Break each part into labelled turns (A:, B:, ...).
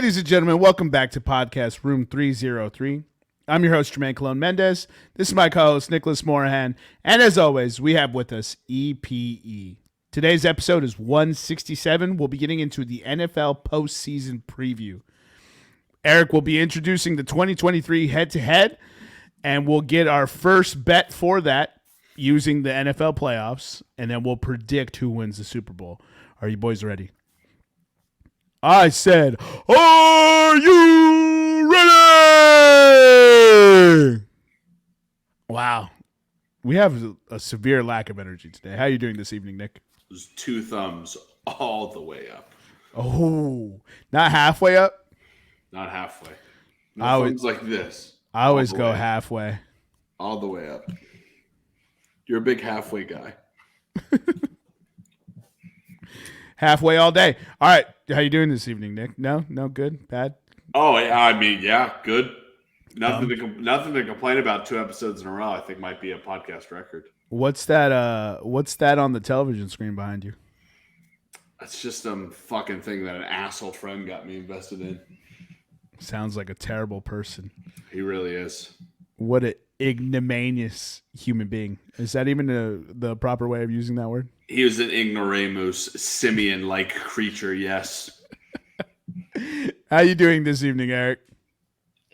A: Ladies and gentlemen, welcome back to podcast Room 303. I'm your host, Jermaine Colon-Mendez. This is my co-host, Nicholas Morahan. And as always, we have with us EPE. Today's episode is 167. We'll be getting into the NFL Postseason preview. Eric will be introducing the 2023 head-to-head, and we'll get our first bet for that using the NFL playoffs, and then we'll predict who wins the Super Bowl. Are you boys ready? I said, are you ready? Wow. We have a severe lack of energy today. How are you doing this evening, Nick?
B: There's 2 thumbs all the way up.
A: Oh, not halfway up?
B: Not halfway. No thumbs like this.
A: I always go halfway.
B: All the way up. You're a big halfway guy.
A: Halfway all day. All right. How you doing this evening, Nick? No, good, bad.
B: Oh, I mean, yeah, good. Nothing to complain about. 2 episodes in a row, I think, might be a podcast record.
A: What's that? What's that on the television screen behind you?
B: That's just some fucking thing that an asshole friend got me invested in.
A: Sounds like a terrible person.
B: He really is.
A: What an ignominious human being. Is that even the proper way of using that word?
B: He was an ignoramus, simian-like creature, yes.
A: How you doing this evening, Eric?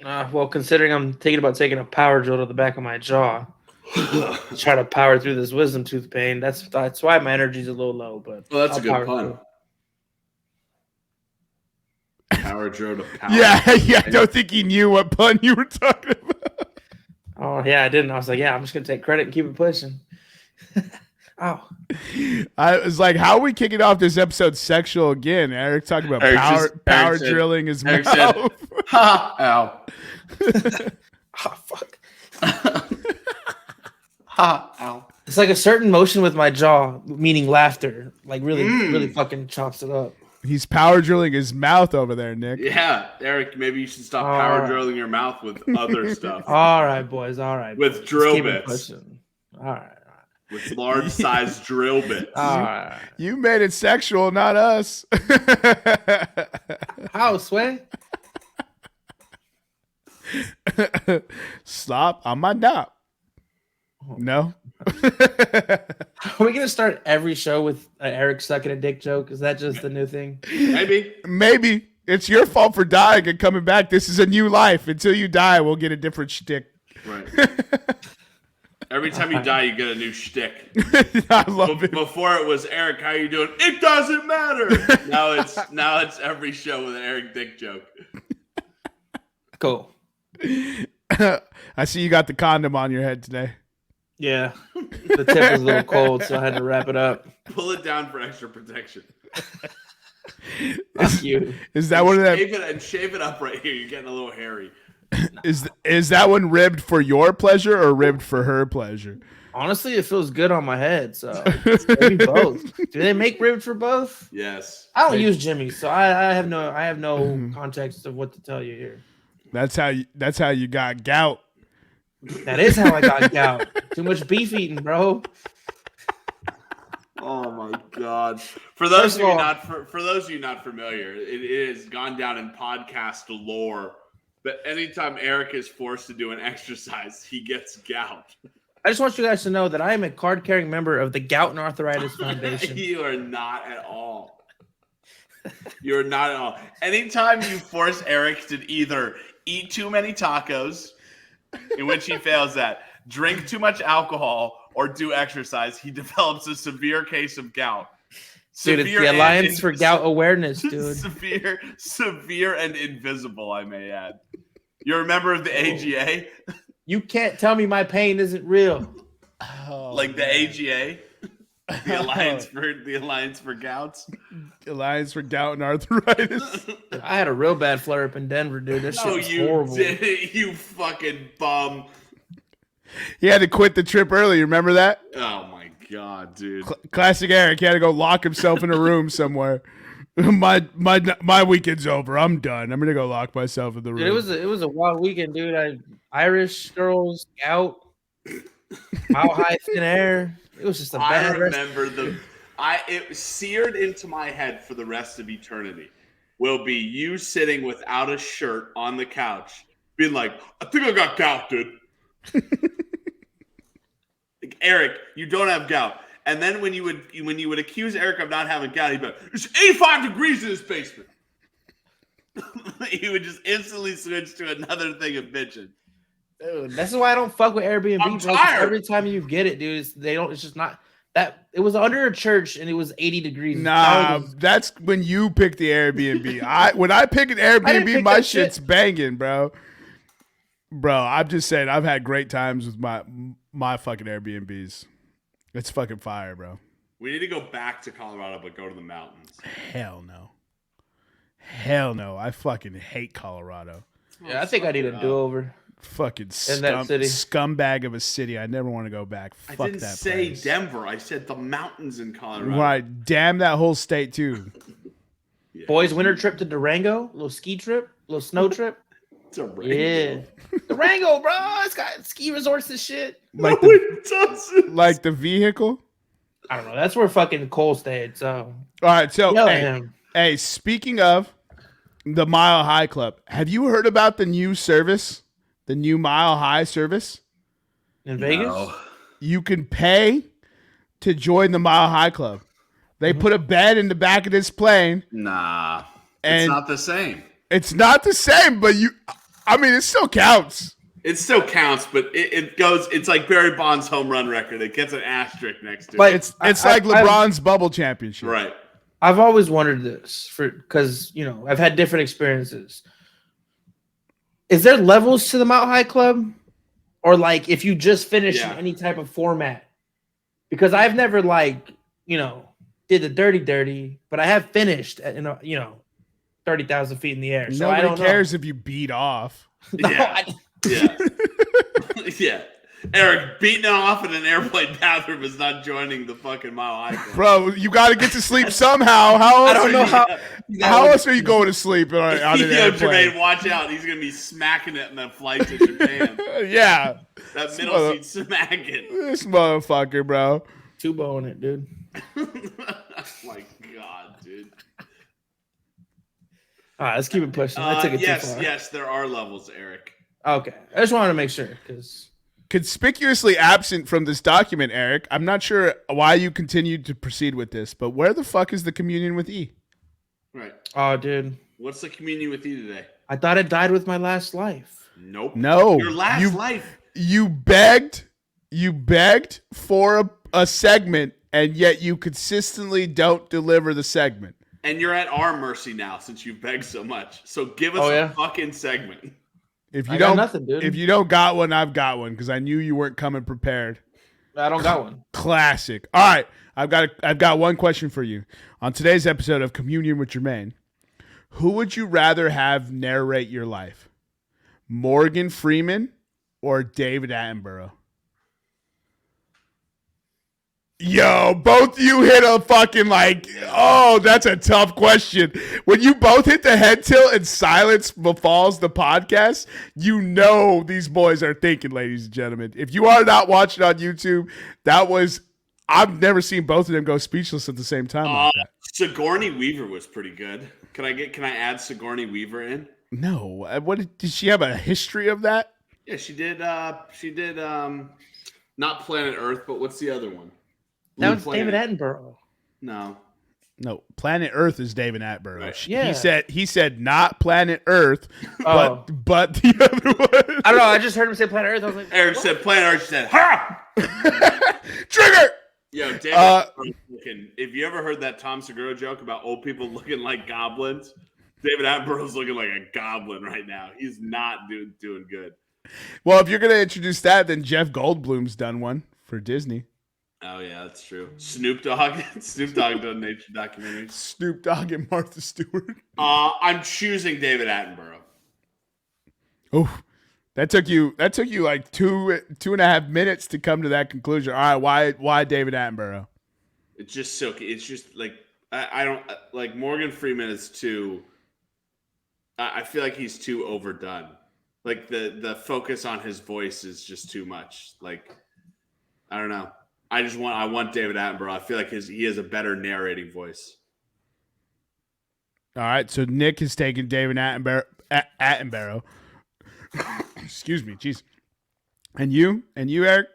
C: Well, considering I'm thinking about taking a power drill to the back of my jaw, try to power through this wisdom tooth pain. That's why my energy's a little low. But
B: well, that's a good pun. Power drill to power.
A: Yeah. I don't think he knew what pun you were talking about.
C: Oh yeah, I didn't. I was like, yeah, I'm just gonna take credit and keep it pushing. Oh.
A: I was like, how are we kicking off this episode sexual again? Eric talking about power drilling his mouth.
B: Said, ha, ow.
C: Oh, fuck.
B: Ha, ow.
C: It's like a certain motion with my jaw, meaning laughter, like really fucking chops it up.
A: He's power drilling his mouth over there, Nick.
B: Yeah, Eric, maybe you should stop power drilling your mouth with other stuff.
C: All right, boys. All right.
B: With drill bits.
C: All right.
B: With large-sized drill bits.
C: All right.
A: You made it sexual, not us.
C: How, Sway?
A: Stop on my knob. No.
C: Are we going to start every show with Eric sucking a dick joke? Is that just the new thing?
B: Maybe.
A: It's your fault for dying and coming back. This is a new life. Until you die, we'll get a different shtick.
B: Right. Every time you die, you get a new shtick.
A: I love it.
B: Before it was, Eric, how you doing? It doesn't matter. Now it's every show with an Eric dick joke.
C: Cool.
A: I see you got the condom on your head today.
C: Yeah. The tip was a little cold, so I had to wrap it up.
B: Pull it down for extra protection.
C: Fuck you.
A: Is that one of them?
B: Shave it up right here. You're getting a little hairy.
A: Is that one ribbed for your pleasure or ribbed for her pleasure?
C: Honestly, it feels good on my head, so maybe both. Do they make ribbed for both?
B: Yes.
C: I don't use Jimmy, so I have no context of what to tell you here.
A: That's how you got gout.
C: That is how I got gout. Too much beef eating, bro.
B: Oh my God! For those of you not familiar, it has gone down in podcast lore that anytime Eric is forced to do an exercise, he gets gout.
C: I just want you guys to know that I am a card-carrying member of the Gout and Arthritis Foundation.
B: You are not at all. You're not at all. Anytime you force Eric to either eat too many tacos, in which he fails at, drink too much alcohol, or do exercise, he develops a severe case of gout.
C: Dude, it's the Alliance for Gout Awareness, dude.
B: Severe and invisible, I may add. You're a member of the AGA?
C: You can't tell me my pain isn't real.
B: Like the AGA? The Alliance for Gouts?
A: The Alliance for Gout and Arthritis.
C: I had a real bad flare-up in Denver, dude. That shit was horrible.
B: Didn't, you fucking bum.
A: He had to quit the trip early. Remember that?
B: Oh, my God, dude.
A: Classic Eric. He had to go lock himself in a room somewhere. My weekend's over. I'm done. I'm going to go lock myself in the room.
C: Dude, it was a wild weekend, dude. Irish girls, gout, mile high, thin air. It was just a bad
B: I remember it seared into my head for the rest of eternity. will be you sitting without a shirt on the couch, being like, I think I got gout, dude. Like, Eric, you don't have gout. And then when you would accuse Eric of not having gout, he'd be like, it's 85 degrees in this basement. He would just instantly switch to another thing of bitching.
C: Dude, this is why I don't fuck with Airbnb,
B: I'm
C: bro.
B: tired.
C: Every time you get it, dude, it's just not that. It was under a church and it was 80 degrees.
A: Nah, that's when you pick the Airbnb. When I pick an Airbnb, my shit's banging, bro. Bro, I'm just saying, I've had great times with my fucking Airbnbs. It's fucking fire, bro.
B: We need to go back to Colorado, but go to the mountains.
A: Hell no. Hell no. I fucking hate Colorado.
C: Yeah, I think I need a do-over.
A: Fucking
C: that city.
A: Scumbag of a city. I never want to go back. Fuck
B: I didn't
A: that
B: say
A: place.
B: Denver. I said the mountains in Colorado.
A: Right. Damn that whole state, too.
B: Yeah.
C: Boys' winter trip to Durango, little ski trip, little snow trip.
B: Durango.
C: Yeah, Durango, bro. It's got ski resorts and shit.
A: Like
B: it doesn't.
A: Like the vehicle?
C: I don't know. That's where fucking Cole stayed. So,
A: All right. So,
C: yell at him.
A: hey, speaking of the Mile High Club, have you heard about the new service? The new Mile High service?
C: In Vegas?
B: No.
A: You can pay to join the Mile High Club. They put a bed in the back of this plane.
B: Nah.
A: And
B: it's not the same.
A: It's not the same, but it still counts.
B: It still counts, but it's like Barry Bonds' home run record. It gets an asterisk next to
C: But
B: it.
A: It's like LeBron's bubble championship.
B: Right.
C: I've always wondered this because I've had different experiences. Is there levels to the Mount High Club, or like if you just finish in any type of format? Because I've never did the dirty, but I have finished at 30,000 feet in the air. So
A: Nobody
C: I don't
A: cares
C: know.
A: if you beat off.
B: Yeah. Yeah. Yeah. Eric, beating off in an airplane bathroom is not joining the fucking Mile High Club.
A: Bro, you got to get to sleep somehow.
C: I don't know
A: How else are you going to sleep on an airplane?
B: Jermaine, watch out. He's going to be smacking it in the flight to Japan.
A: Yeah.
B: That middle seat smacking.
A: This motherfucker, bro.
C: Tubo in it, dude.
B: Oh my God, dude.
C: All right, let's keep it pushing. I took it too far.
B: Yes, there are levels, Eric.
C: Okay. I just wanted to make sure because
A: Conspicuously absent from this document, Eric. I'm not sure why you continued to proceed with this, but where the fuck is the communion with E?
B: Right.
C: Oh, dude.
B: What's the communion with you today?
C: I thought it died with my last life.
B: Nope.
A: No.
B: Your last life.
A: You begged for a segment, and yet you consistently don't deliver the segment.
B: And you're at our mercy now since you begged so much. So give us a fucking segment.
A: If you
C: I
A: don't,
C: got nothing, dude.
A: If you don't got one, I've got one because I knew you weren't coming prepared.
C: I don't got one.
A: Classic. All right, I've got one question for you. On today's episode of Communion with Jermaine, who would you rather have narrate your life? Morgan Freeman or David Attenborough? Yo, both you hit a fucking that's a tough question. When you both hit the head tilt and silence befalls the podcast, these boys are thinking, ladies and gentlemen. If you are not watching on YouTube, I've never seen both of them go speechless at the same time like that.
B: Sigourney Weaver was pretty good. Can I add Sigourney Weaver in?
A: No. Did she have a history of that?
B: Yeah, she did not Planet Earth, but what's the other one?
C: That was David Attenborough.
B: No,
A: Planet Earth is David Attenborough.
B: Right.
C: Yeah.
A: He said not Planet Earth, but the other one.
C: I don't know. I just heard him say Planet Earth. I was like,
B: Eric said Planet Earth. She said, "Ha!"
A: Trigger.
B: Yo, David. If you ever heard that Tom Segura joke about old people looking like goblins, David Attenborough's looking like a goblin right now. He's not doing good.
A: Well, if you're gonna introduce that, then Jeff Goldblum's done one for Disney.
B: Oh yeah, that's true. Snoop Dogg done nature documentaries.
A: Snoop Dogg and Martha Stewart.
B: I'm choosing David Attenborough.
A: Oh, that took you like 2.5 minutes to come to that conclusion. All right, why David Attenborough?
B: It's just silky. It's just like I don't like Morgan Freeman is too. I feel like he's too overdone. Like the focus on his voice is just too much. Like I don't know. I want David Attenborough. I feel like he has a better narrating voice.
A: All right, so Nick has taken David Attenborough. Excuse me, jeez. And you, Eric?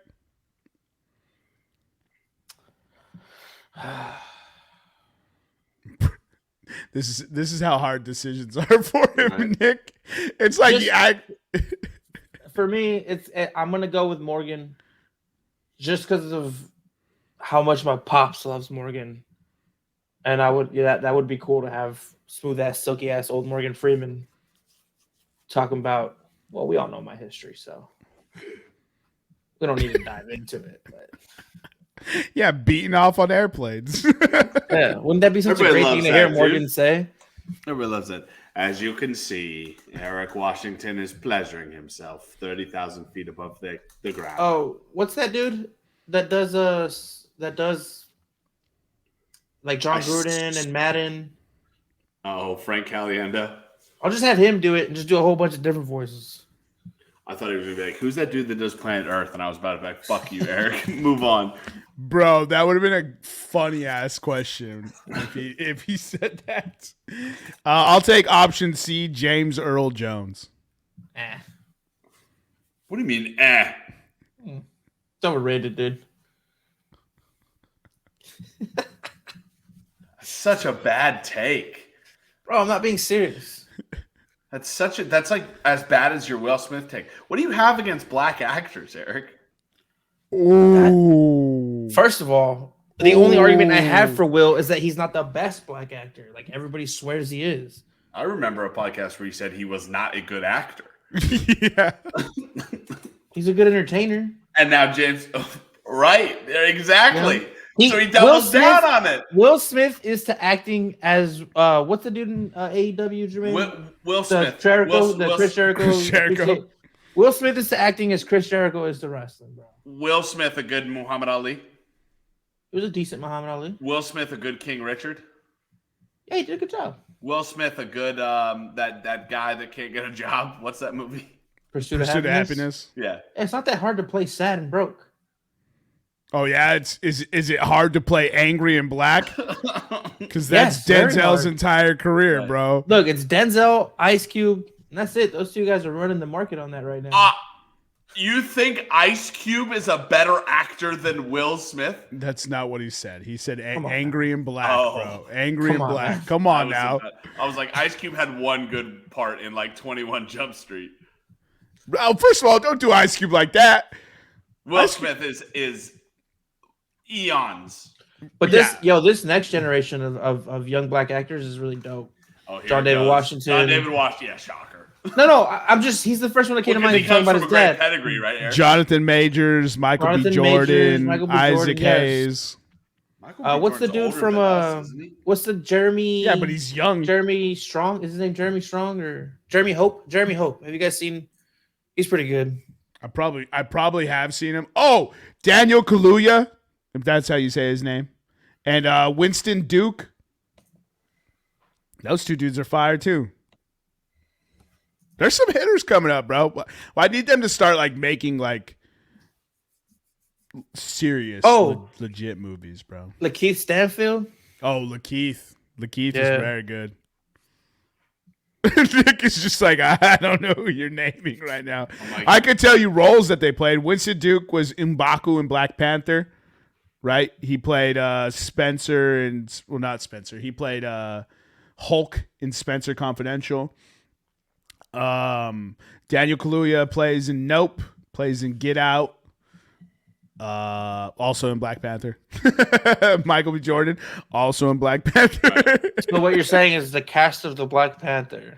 A: This is how hard decisions are for him, right. Nick. It's like
C: for me, I'm gonna go with Morgan, just because of how much my pops loves Morgan, and that would be cool to have smooth ass, silky ass old Morgan Freeman talking about. Well, we all know my history, so we don't need to dive into it. But
A: yeah, beating off on airplanes.
C: Yeah, wouldn't that be such a great thing to hear Morgan say?
B: Everybody loves it. As you can see, Eric Washington is pleasuring himself 30,000 feet above the ground.
C: Oh, what's that dude that does like John Gruden and Madden?
B: Oh, Frank Caliendo.
C: I'll just have him do it and just do a whole bunch of different voices.
B: I thought he was going to be like, who's that dude that does Planet Earth? And I was about to be like, fuck you, Eric. Move on.
A: Bro, that would have been a funny-ass question if he said that. I'll take option C, James Earl Jones.
B: What do you mean,
C: It's overrated, dude.
B: Such a bad take.
C: Bro, I'm not being serious.
B: That's like as bad as your Will Smith take. What do you have against black actors, Eric?
A: Ooh.
C: First of all, the only argument I have for Will is that he's not the best black actor. Like everybody swears he is.
B: I remember a podcast where he said he was not a good actor.
A: Yeah.
C: He's a good entertainer.
B: And now James, right, exactly. Yeah. So he doubles down on it.
C: Will Smith is to acting as what's the dude in AEW, Jermaine?
B: Will Smith.
C: Chris Jericho. Will Smith is to acting as Chris Jericho is to wrestling, bro.
B: Will Smith a good Muhammad Ali?
C: He was a decent Muhammad Ali.
B: Will Smith a good King Richard?
C: Yeah, he did a good job.
B: Will Smith a good that guy that can't get a job? What's that movie?
C: Pursuit of Happiness.
B: Yeah.
C: It's not that hard to play sad and broke.
A: Oh yeah, is it hard to play angry and black? Because that's Denzel's entire career, right. Bro.
C: Look, it's Denzel, Ice Cube, and that's it. Those two guys are running the market on that right now.
B: You think Ice Cube is a better actor than Will Smith?
A: That's not what he said. He said angry and black, bro. Angry and black.
C: Man.
A: Come on now.
B: I was like, Ice Cube had one good part in like 21 Jump Street.
A: Oh, first of all, don't do Ice Cube like that.
B: Will Smith is eons.
C: But this next generation of young black actors is really dope.
B: Oh,
C: John David Washington.
B: John David Washington, yeah, shocker.
C: No, he's the first one that came to mind.
B: He comes from a great pedigree, right, Eric?
A: Jonathan Majors, Michael B. Jordan, Isaac Hayes.
C: What's the dude from what's the Jeremy?
A: Yeah, but he's young.
C: Jeremy Strong. Is his name Jeremy Strong or Jeremy Hope? Jeremy Hope. Have you guys seen? He's pretty good.
A: I probably have seen him. Oh, Daniel Kaluuya, if that's how you say his name, and Winston Duke. Those two dudes are fire too. There's some hitters coming up, bro. Well, I need them to start like making like serious, legit movies, bro.
C: Lakeith Stanfield.
A: Oh, Lakeith is very good. Nick is just like, I don't know who you're naming right now. Oh I could tell you roles that they played. Winston Duke was M'Baku in Black Panther, right? He played Spencer and not Spencer. He played Hulk in Spencer Confidential. Daniel Kaluuya plays in Nope, plays in Get Out, also in Black Panther. Michael B. Jordan, also in Black Panther.
C: So what you're saying is the cast of the Black Panther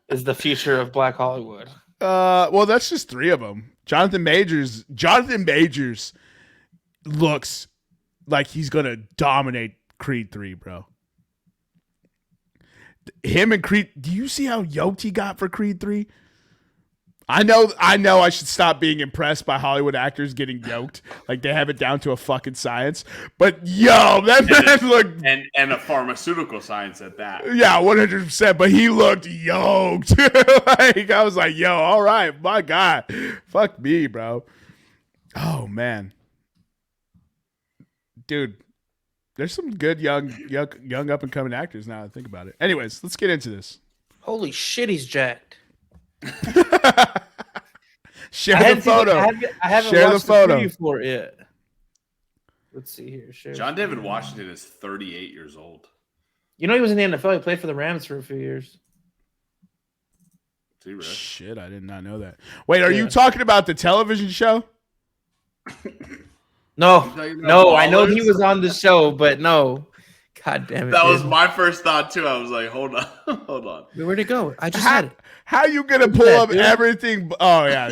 C: is the future of Black Hollywood.
A: Well, that's just three of them. Jonathan Majors looks like he's gonna dominate Creed 3, bro. Him and Creed, do you see how yoked he got for Creed 3? I know I should stop being impressed by Hollywood actors getting yoked. Like they have it down to a fucking science. But that man looked
B: and a pharmaceutical science at that.
A: Yeah, 100%. But he looked yoked. Like I was like, yo, all right, my God. Fuck me, bro. Oh man. Dude. There's some good young up and coming actors now that I think about it. Anyways, let's get into this.
C: Holy shit, he's jacked.
A: Share the photo.
C: I haven't
A: Share
C: watched
A: the photo.
C: preview for it yet. Let's see here. Share
B: John David Washington is 38 years old.
C: You know he was in the NFL. He played for the Rams for a few years.
B: Is he really?
A: Shit, I did not know that. Wait, are you talking about the television show?
C: No,
B: Ballers?
C: I know he was on the show, but no. God damn it.
B: That was my first thought too. I was like, hold on, hold on.
C: Where'd it go? I just had it.
A: How you gonna pull up everything? Oh yeah.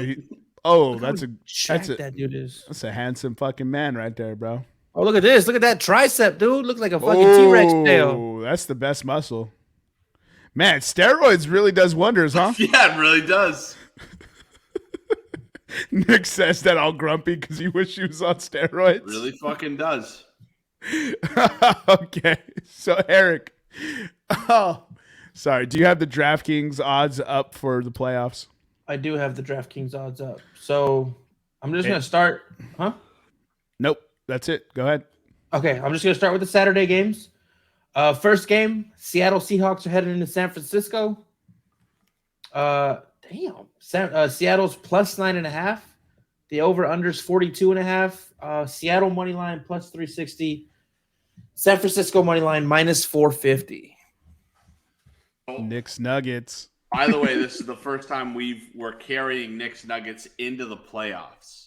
A: That's
C: that dude is.
A: That's a handsome fucking man right there, bro.
C: Oh, look at this. Look at that tricep, dude. Looks like a fucking T-Rex tail.
A: Oh, that's the best muscle. Man, steroids really does wonders, huh?
B: Yeah, it really does.
A: Nick says that all grumpy because he wish he was on steroids.
B: It really fucking does.
A: Okay, so Eric. Oh, sorry. Do you have the DraftKings odds up for the playoffs?
C: I do have the DraftKings odds up. So I'm just going to start. Huh?
A: Nope. That's it. Go ahead.
C: Okay. I'm just going to start with the Saturday games. First game, Seattle Seahawks are headed into San Francisco. Seattle's plus 9.5. The over-under's 42.5. Seattle money line plus 360. San Francisco money line minus 450.
A: Knicks Nuggets.
B: By the way, this is the first time we're carrying Knicks Nuggets into the playoffs.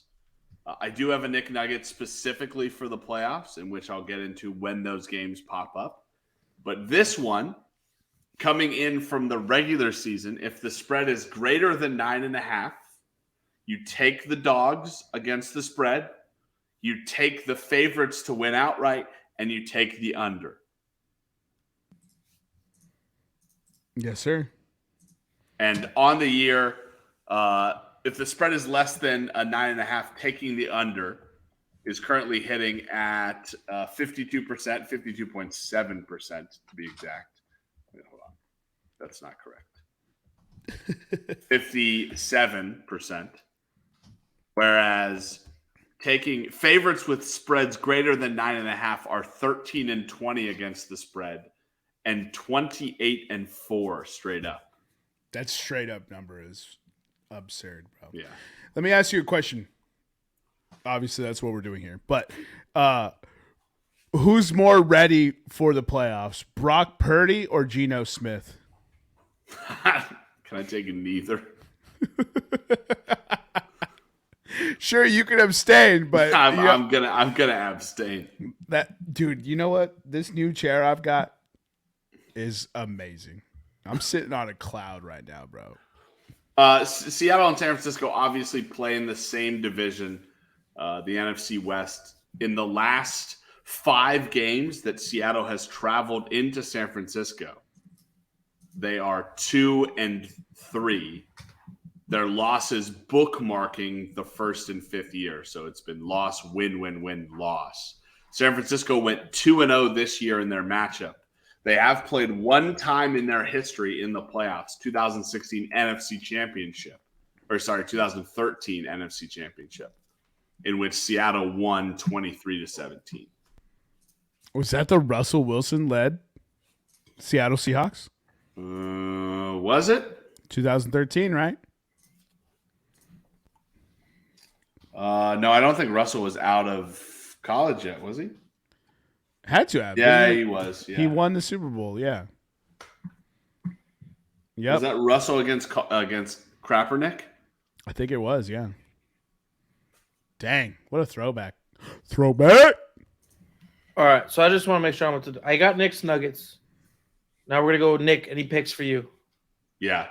B: I do have a Knicks Nuggets specifically for the playoffs, in which I'll get into when those games pop up. But this one, coming in from the regular season, if the spread is greater than 9.5, you take the dogs against the spread, you take the favorites to win outright, and you take the under.
A: Yes, sir.
B: And on the year, if the spread is less than a 9.5, taking the under is currently hitting at 52%, 52.7% to be exact. Wait, hold on. That's not correct. 57%. Whereas taking favorites with spreads greater than 9.5 are 13-20 against the spread and 28-4 straight up.
A: That straight up number is absurd, bro.
B: Yeah.
A: Let me ask you a question. Obviously, that's what we're doing here. But who's more ready for the playoffs, Brock Purdy or Geno Smith?
B: Can I take neither?
A: Sure, you can abstain, but
B: I'm gonna abstain.
A: That dude, you know what? This new chair I've got is amazing. I'm sitting on a cloud right now, bro.
B: Seattle and San Francisco obviously play in the same division, the NFC West. In the last 5 games that Seattle has traveled into San Francisco, they are 2-3. Their losses bookmarking the first and fifth year. So it's been loss, win, win, win, loss. San Francisco went 2-0 this year in their matchup. They have played one time in their history in the playoffs, 2016 NFC Championship, 2013 NFC Championship, in which Seattle won 23-17.
A: Was that the Russell Wilson led Seattle Seahawks?
B: Was it?
A: 2013, right?
B: No, I don't think Russell was out of college yet, was he?
A: Had to have.
B: Yeah, he was. Yeah.
A: He won the Super Bowl, yeah. Yep.
B: Was that Russell against Kaepernick?
A: I think it was, yeah. Dang, what a throwback. Throwback!
C: All right, so I just want to make sure I got Knicks Nuggets. Now we're going to go with Nick, any picks for you?
B: Yeah.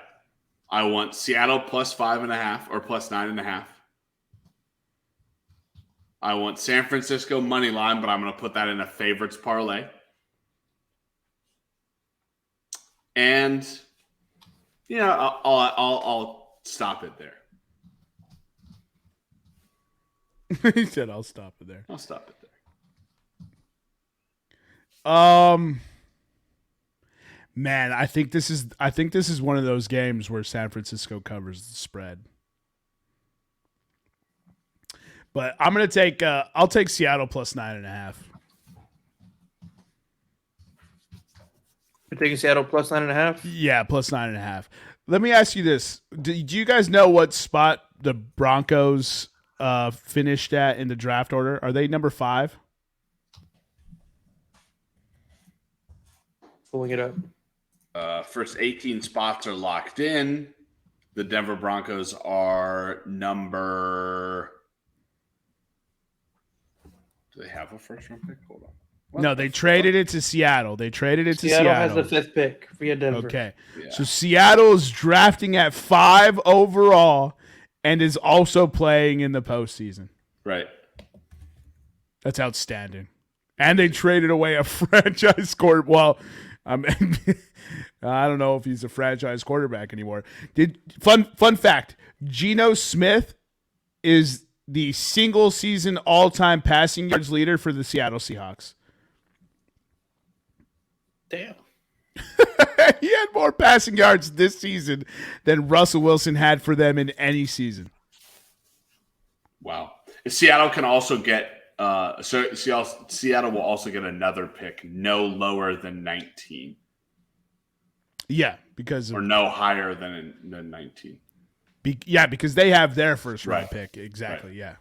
B: I want Seattle plus 5.5 or plus 9.5. I want San Francisco money line, but I'm going to put that in a favorites parlay. And, you know, I'll stop it there.
A: He said, "I'll stop it there."
B: I'll stop it there.
A: Man, I think this is one of those games where San Francisco covers the spread. But I'm gonna take I'll take Seattle plus 9.5.
C: You're taking Seattle plus 9.5?
A: Yeah, plus 9.5. Let me ask you this: do you guys know what spot the Broncos finished at in the draft order? Are they number 5?
C: Pulling it up.
B: First 18 spots are locked in. The Denver Broncos are number. Do they have a first round pick? Hold on.
A: No, they traded it to Seattle. Seattle
C: has the 5th pick via Denver.
A: Okay.
B: Yeah.
A: So Seattle is drafting at 5 overall and is also playing in the postseason.
B: Right.
A: That's outstanding. And they traded away a franchise quarterback. Well, I don't know if he's a franchise quarterback anymore. Fun fact, Geno Smith is the single season all-time passing yards leader for the Seattle Seahawks.
C: Damn.
A: He had more passing yards this season than Russell Wilson had for them in any season.
B: Wow. Seattle can also get Seattle will also get another pick no lower than 19.
A: Yeah, because
B: or no higher than 19.
A: Because they have their first round
B: Right.
A: pick. Exactly.
B: Right.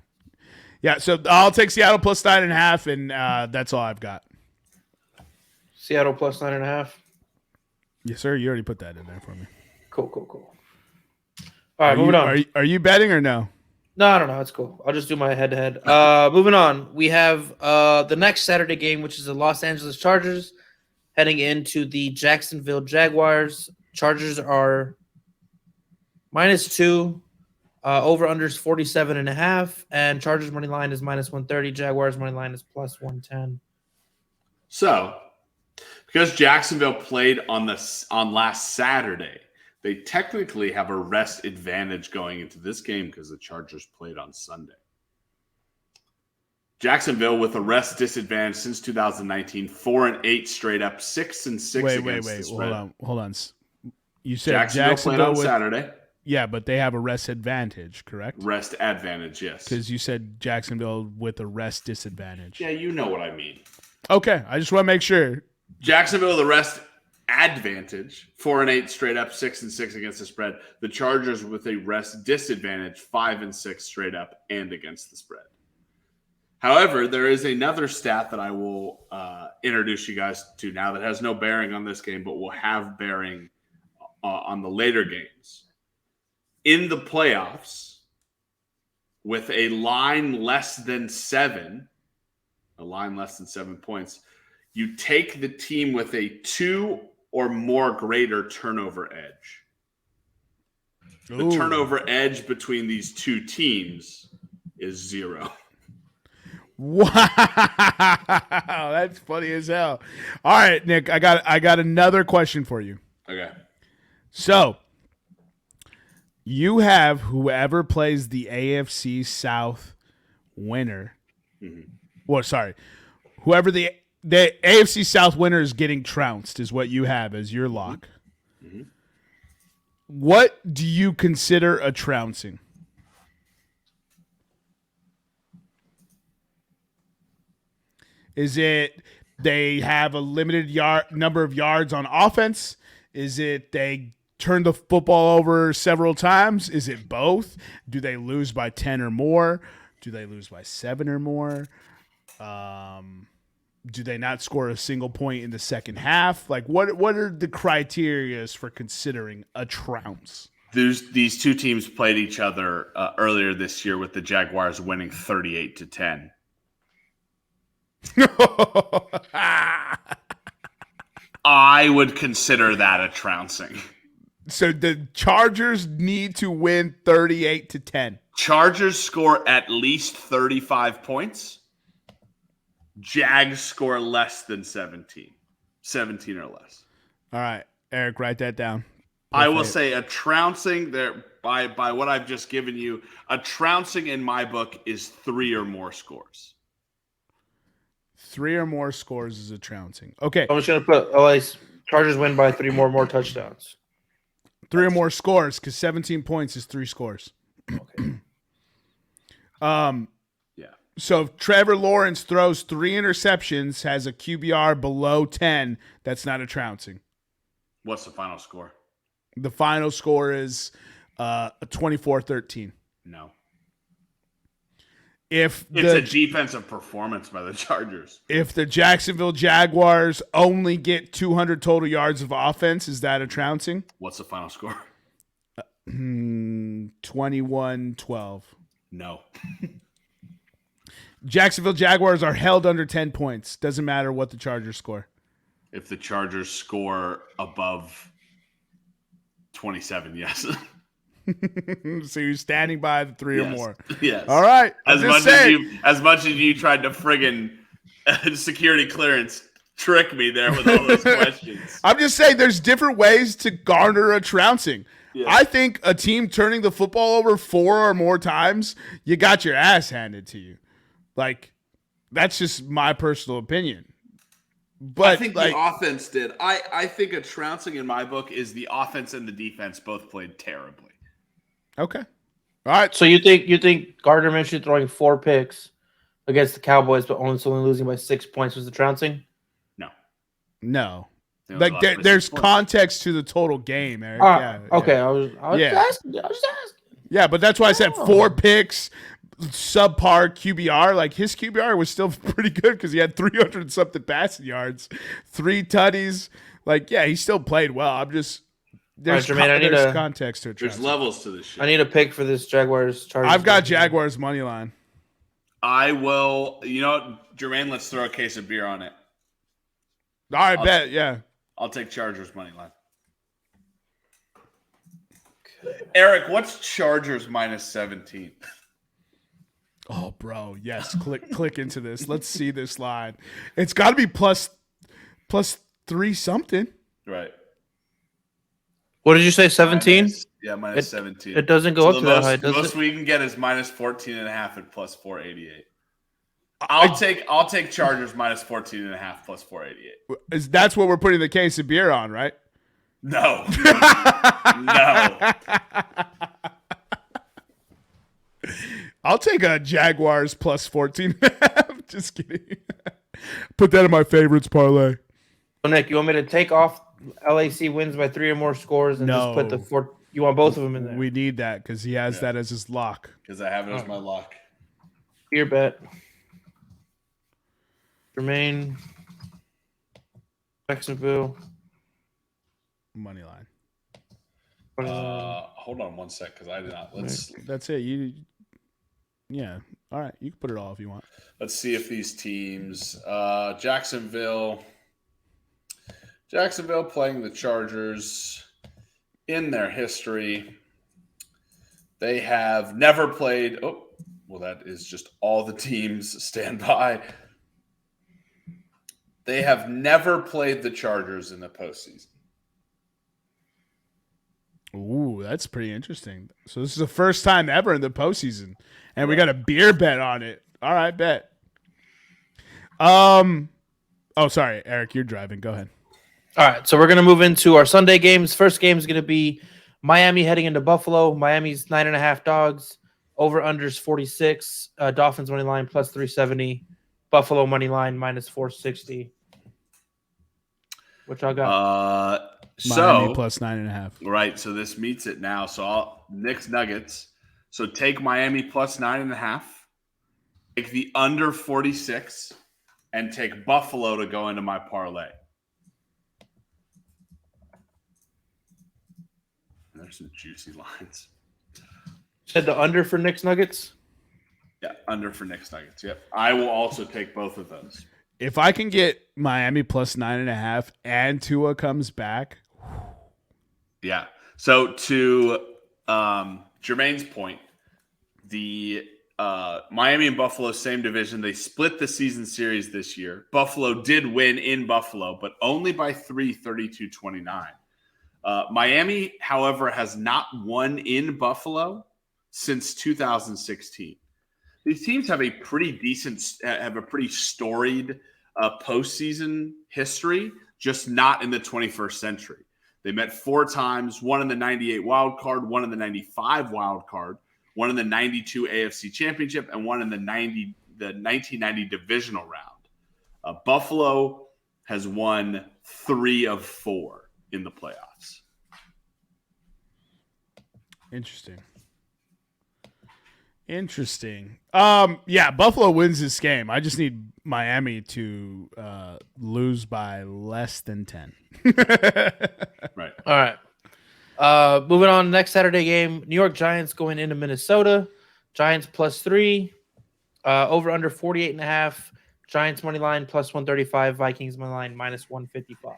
A: Yeah. So I'll take Seattle plus 9.5, and that's all I've got.
C: Seattle plus 9.5.
A: Yes, sir. You already put that in there for me.
C: Cool. All right, moving on.
A: Are you betting or no?
C: No, I don't know. It's cool. I'll just do my head-to-head. Moving on. We have the next Saturday game, which is the Los Angeles Chargers heading into the Jacksonville Jaguars. Chargers are -2. Over-under is 47.5. And Chargers money line is -130. Jaguars money line is +110.
B: So, because Jacksonville played on last Saturday, they technically have a rest advantage going into this game because the Chargers played on Sunday. Jacksonville with a rest disadvantage since 2019, 4-8 straight up, 6-6 against the spread.
A: Hold on. You said
B: Jacksonville played on
A: with,
B: Saturday.
A: Yeah, but they have a rest advantage, correct?
B: Rest advantage, yes.
A: Because you said Jacksonville with a rest disadvantage.
B: Yeah, you know what I mean.
A: Okay, I just want to make sure.
B: Jacksonville, the rest advantage, 4-8 straight up, 6-6 against the spread. The Chargers with a rest disadvantage, 5-6 straight up and against the spread. However, there is another stat that I will introduce you guys to now that has no bearing on this game, but will have bearing on the later games. In the playoffs, with a line less than 7 points, you take the team with a 2 or more greater turnover edge. The turnover edge between these two teams is 0.
A: Wow, that's funny as hell. All right, Nick, I got another question for you.
B: Okay.
A: So, you have whoever plays the AFC South winner.
B: Mm-hmm.
A: Well, sorry. Whoever the AFC South winner is getting trounced is what you have as your lock.
B: Mm-hmm.
A: What do you consider a trouncing? Is it they have a limited number of yards on offense? Is it they turn the football over several times? Is it both? Do they lose by 10 or more? Do they lose by 7 or more? Do they not score a single point in the second half? Like, what are the criterias for considering a trounce?
B: These two teams played each other earlier this year with the Jaguars winning 38-10. I would consider that a trouncing.
A: So the Chargers need to win 38-10.
B: Chargers score at least 35 points. Jags score less than 17 or less.
A: All right, Eric, write that down.
B: I will say a trouncing there by what I've just given you. A trouncing in my book is 3 or more scores.
A: 3 or more scores is a trouncing. Okay.
C: I'm just going to put Chargers win by 3 more touchdowns.
A: 3 or more scores because 17 points is 3 scores.
C: Okay.
A: Yeah. So if Trevor Lawrence throws 3 interceptions, has a QBR below 10, that's not a trouncing.
B: What's the final score?
A: The final score is 24-13.
B: No.
A: It's
B: a defensive performance by the Chargers.
A: If the Jacksonville Jaguars only get 200 total yards of offense, is that a trouncing?
B: What's the final score?
A: 21-12.
B: No.
A: Jacksonville Jaguars are held under 10 points. Doesn't matter what the Chargers score.
B: If the Chargers score above 27, yes.
A: So you're standing by the 3 or more.
B: Yes.
A: All right.
B: As much as you tried to friggin' security clearance trick me there with all those questions.
A: I'm just saying there's different ways to garner a trouncing. Yeah. I think a team turning the football over 4 or more times, you got your ass handed to you. Like, that's just my personal opinion. But
B: I think the offense did. I think a trouncing in my book is the offense and the defense both played terribly.
A: Okay. All right.
C: So you think Gardner Minshew throwing 4 picks against the Cowboys, but only losing by 6 points was the trouncing?
A: No. Like there's context to the total game, Eric.
C: Okay. I was just asking.
A: Yeah, but that's why I said 4 picks, subpar QBR. Like his QBR was still pretty good because he had 300 something passing yards, 3 tutties. Like, yeah, he still played well. I'm just there's context to it.
B: There's levels to this shit.
C: I need a pick for this Jaguars Chargers.
A: I've got Jaguars money line.
B: I will. You know what, Jermaine? Let's throw a case of beer on it.
A: I bet. Yeah.
B: I'll take Chargers money line. Okay. Eric, what's Chargers minus 17?
A: Oh, bro, yes. Click into this. Let's see this line. It's got to be plus 3 something.
B: Right.
C: What did you say? 17?
B: Minus 17.
C: It doesn't go up to that high.
B: The most we can get is minus 14.5 at plus 488. I'll take Chargers minus 14.5 plus 488.
A: That's what we're putting the case of beer on, right?
B: No. No.
A: I'll take a Jaguars plus 14.5. Just kidding. Put that in my favorites parlay.
C: So Nick, you want me to take off LAC wins by 3 or more scores and just put the 4? You want both of them in there?
A: We need that because he has that as his lock.
B: Because I have it as my lock.
C: Beer bet. Jermaine, Jacksonville,
A: money line.
B: Hold on one sec, because I did not.
A: That's it. Yeah. All right. You can put it all if you want.
B: Let's see if these teams. Jacksonville playing the Chargers in their history. They have never played. Oh, well, that is just all the teams. Stand by. They have never played the Chargers in the postseason.
A: Ooh, that's pretty interesting. So this is the first time ever in the postseason, and we got a beer bet on it. All right, bet. Oh, sorry, Eric, you're driving. Go ahead.
C: All right, so we're gonna move into our Sunday games. First game is gonna be Miami heading into Buffalo. Miami's 9.5 dogs. Over unders 46. Dolphins money line plus 370. Buffalo money line minus 460. Which I got.
A: Miami plus 9.5.
B: Right. So this meets it now. So Knicks Nuggets. So take Miami plus 9.5. Take the under 46 and take Buffalo to go into my parlay. And there's some juicy lines.
C: Said the under for Knicks Nuggets?
B: Yeah, under for Knicks Nuggets. Yep. I will also take both of those.
A: If I can get Miami plus 9.5 and Tua comes back.
B: Yeah. So to Jermaine's point, the Miami and Buffalo, same division. They split the season series this year. Buffalo did win in Buffalo, but only by 3, 32-29. Miami, however, has not won in Buffalo since 2016. These teams have a pretty storied postseason history, just not in the 21st century. They met 4 times, one in the 98 wild card, one in the 95 wild card, one in the 92 AFC championship, and one in the 1990 divisional round. Buffalo has won 3 of 4 in the playoffs.
A: Interesting. Yeah, Buffalo wins this game. I just need Miami to lose by less than 10.
B: Right.
C: All right. Moving on, next Saturday game, New York Giants going into Minnesota. Giants +3. Over under 48.5. Giants money line +135. Vikings money line -155.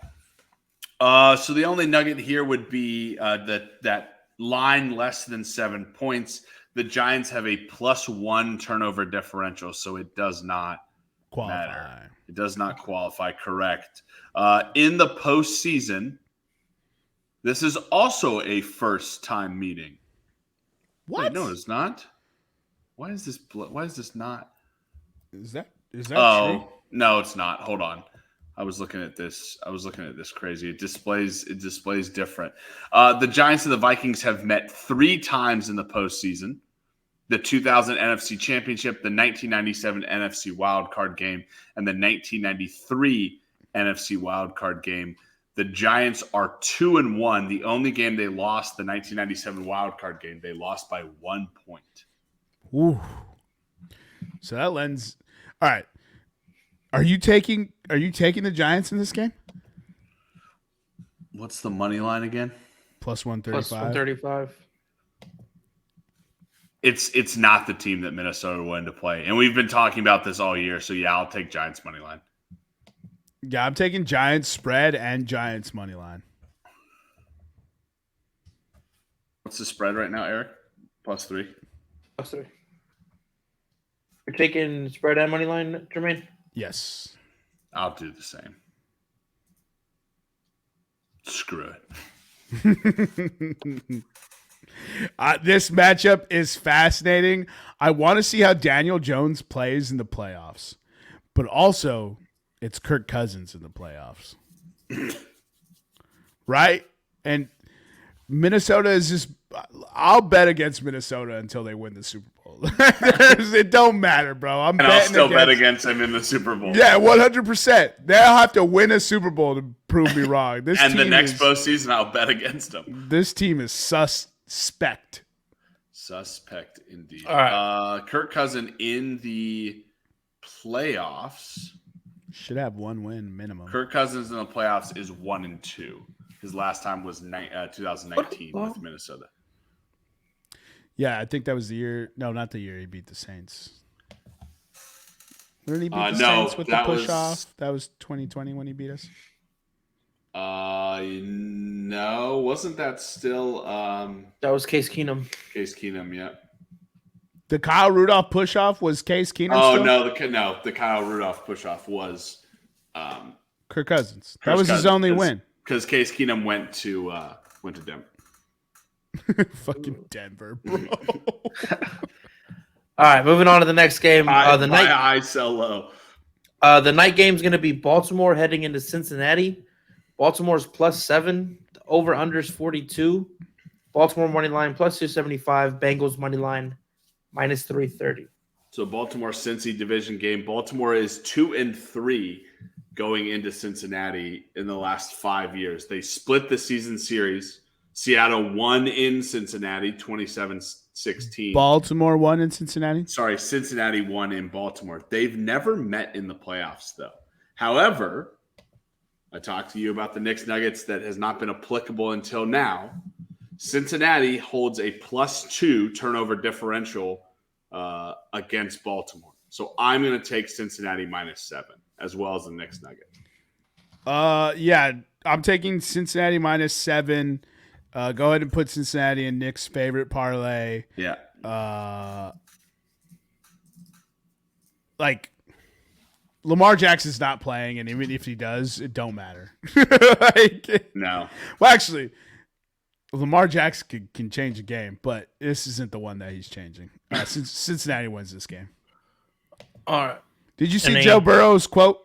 B: So the only nugget here would be that line less than 7 points. The Giants have a +1 turnover differential, so it does not matter. It does not qualify. Correct. In the postseason, this is also a first-time meeting.
A: What?
B: Wait, no, it's not. Why is this not?
A: Is that true?
B: No, it's not. Hold on. I was looking at this crazy. It displays different. The Giants and the Vikings have met 3 times in the postseason. The 2000 NFC Championship, the 1997 NFC Wildcard Game, and the 1993 NFC Wildcard Game. The Giants are 2-1. The only game they lost, the 1997 Wildcard Game, they lost by 1 point.
A: Ooh. So that lends. All right. Are you taking the Giants in this game?
B: What's the money line again?
A: +135.
C: +135.
B: It's not the team that Minnesota wanted to play. And we've been talking about this all year. So yeah, I'll take Giants money line.
A: Yeah, I'm taking Giants spread and Giants money line.
B: What's the spread right now, Eric? +3.
C: +3. You're taking spread and money line, Jermaine?
A: Yes.
B: I'll do the same. Screw it.
A: This matchup is fascinating. I want to see how Daniel Jones plays in the playoffs, but also it's Kirk Cousins in the playoffs, right? And Minnesota is just. I'll bet against Minnesota until they win the Super Bowl. It don't matter, bro.
B: And I'll still bet against them in the Super Bowl.
A: Yeah, 100%. They'll have to win a Super Bowl to prove me wrong. This
B: and
A: team
B: the next postseason, I'll bet against them.
A: This team is suspect.
B: Suspect indeed.
C: All right.
B: Kirk Cousins in the playoffs.
A: Should have 1 win minimum.
B: Kirk Cousins in the playoffs is 1-2. His last time was 2019 with Minnesota.
A: Yeah, I think that was the year. No, not the year he beat the Saints. When did he beat the Saints with the push-off? That was 2020 when he beat us?
B: No. Wasn't that still...
C: That was Case Keenum.
B: Case Keenum, yeah.
A: The Kyle Rudolph push-off was Case Keenum
B: Oh,
A: still?
B: the Kyle Rudolph push-off was...
A: Kirk Cousins. That was his only win.
B: Because Case Keenum went to Denver.
A: Fucking Denver, bro.
C: All right, moving on to the next game.
B: The night sell low.
C: The night game is going to be Baltimore heading into Cincinnati. Baltimore's +7. The over/under's 42. Baltimore money line +275. Bengals money line -330.
B: So Baltimore-Cincy division game. Baltimore is 2-3 going into Cincinnati in the last 5 years. They split the season series. Seattle won in Cincinnati, 27-16.
A: Baltimore won in Cincinnati?
B: Sorry, Cincinnati won in Baltimore. They've never met in the playoffs, though. However, I talked to you about the Knicks Nuggets that has not been applicable until now. Cincinnati holds a +2 turnover differential against Baltimore. So I'm going to take Cincinnati -7 as well as the Knicks Nuggets.
A: Yeah, I'm taking Cincinnati -7. Go ahead and put Cincinnati in Nick's favorite parlay.
B: Yeah.
A: Like Lamar Jackson's not playing, and even if he does, it don't matter.
B: No.
A: Well, actually, Lamar Jackson can change a game, but this isn't the one that he's changing. Cincinnati wins this game.
C: All right.
A: Did you see Joe Burrow's quote?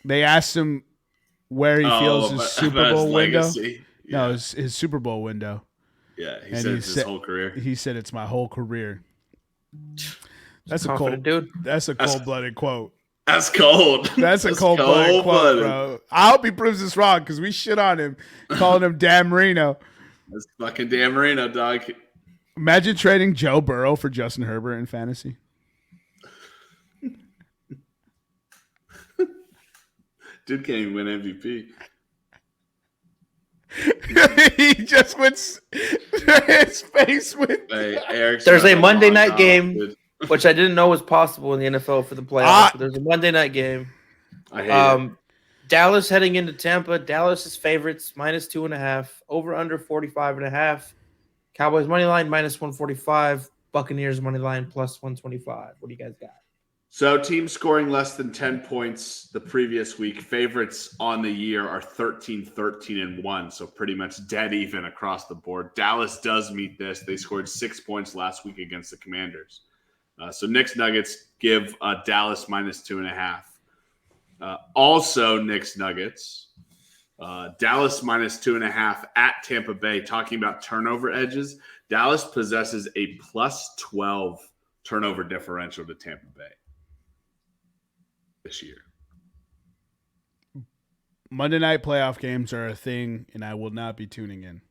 A: They asked him where he feels his Super Bowl window.
B: Yeah.
A: No, his Super Bowl window.
B: Yeah, he said it's his whole career.
A: He said it's my whole career. That's
C: a cold
A: dude. That's a cold-blooded quote.
B: That's cold.
A: That's a cold-blooded quote, bro. I hope he proves this wrong because we shit on him, calling him Dan Marino.
B: That's fucking Dan Marino, dog.
A: Imagine trading Joe Burrow for Justin Herbert in fantasy.
B: Dude can't even win MVP.
A: He just went. His face went.
B: Hey,
C: there's a Monday night game, which I didn't know was possible in the NFL for the playoffs. But there's a Monday night game.
B: I hate it.
C: Dallas heading into Tampa. Dallas is favorites -2.5. Over under 45.5. Cowboys money line -145. Buccaneers money line +125. What do you guys got?
B: So teams scoring less than 10 points the previous week. Favorites on the year are 13-13-1. So pretty much dead even across the board. Dallas does meet this. They scored 6 points last week against the Commanders. So Knicks Nuggets give Dallas -2.5. Also Knicks Nuggets. Dallas -2.5 at Tampa Bay. Talking about turnover edges. Dallas possesses a +12 turnover differential to Tampa Bay this year.
A: Monday night playoff games are a thing, and I will not be tuning in.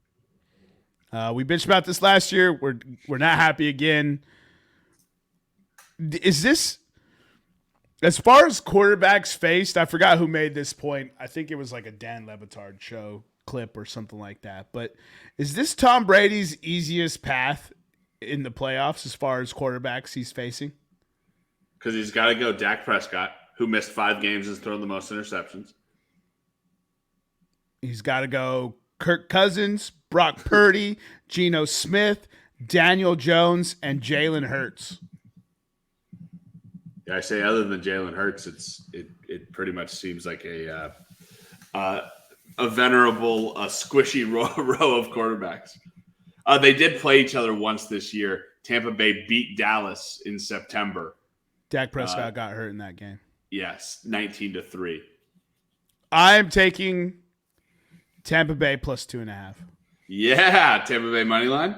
A: We bitched about this last year. We're not happy again. Is this, as far as quarterbacks faced, I forgot who made this point. I think it was like a Dan Le Batard show clip or something like that. But is this Tom Brady's easiest path in the playoffs as far as quarterbacks he's facing?
B: Because he's got to go Dak Prescott, who missed 5 games and has thrown the most interceptions.
A: He's got to go Kirk Cousins, Brock Purdy, Geno Smith, Daniel Jones, and Jalen Hurts.
B: Yeah, I say other than Jalen Hurts, it pretty much seems like a venerable, squishy row of quarterbacks. They did play each other once this year. Tampa Bay beat Dallas in September.
A: Dak Prescott got hurt in that game.
B: Yes, 19-3.
A: I'm taking Tampa Bay +2.5.
B: Yeah, Tampa Bay money line.